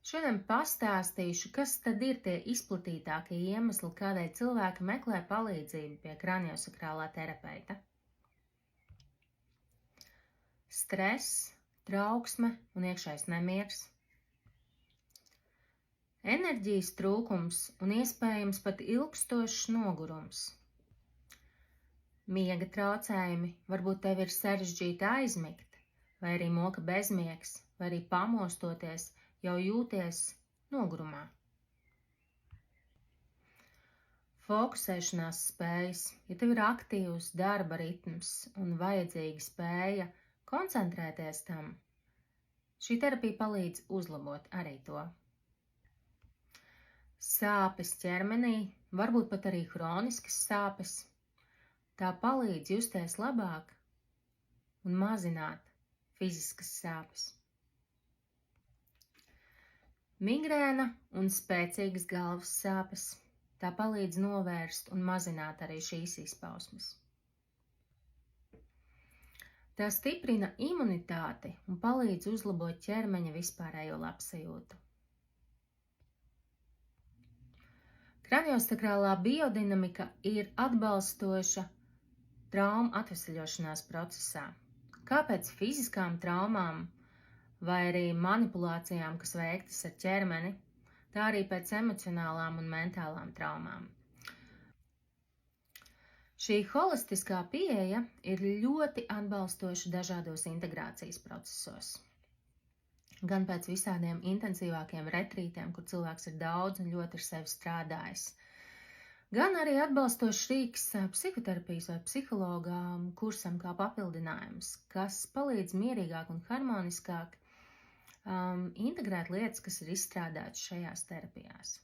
Šodien pastāstīšu, kas tad ir tie izplatītākie iemesli, kādēļ cilvēki meklē palīdzību pie kraniosakrālā terapeita. Stress, trauksme un iekšējs nemiegs, enerģijas trūkums un iespējams pat ilgstošs nogurums, miega traucējumi, varbūt tev ir sarežģīti aizmigt, vai arī moka bezmiegs, vai arī pamostoties, jau jūties nogurumā. Fokusēšanās spējas, ja tev ir aktīvs darba ritms un vajadzīga spēja koncentrēties tam, šī terapija palīdz uzlabot arī to. Sāpes ķermenī, varbūt pat arī hroniskas sāpes, tā palīdz justies labāk un mazināt fiziskas sāpes. Migrēna un spēcīgas galvas sāpes, tā palīdz novērst un mazināt arī šīs izpausmes. Tā stiprina imunitāti un palīdz uzlabot ķermeņa vispārējo labsajūtu. Kraniosakrālā biodinamika ir atbalstoša traumu atvesaļošanās procesā. Kā pēc fiziskām traumām vai arī manipulācijām, kas veiktas ar ķermeni, tā arī pēc emocionālām un mentālām traumām. Šī holistiskā pieeja ir ļoti atbalstoša dažādos integrācijas procesos. Gan pēc visādiem intensīvākiem retrītiem, kur cilvēks ir daudz un ļoti ar sevi strādājis. Gan arī atbalstošs rīks psihoterapijas vai psihologa kursam kā papildinājums, kas palīdz mierīgāk un harmoniskāk integrēt lietas, kas ir izstrādātas šajās terapijās.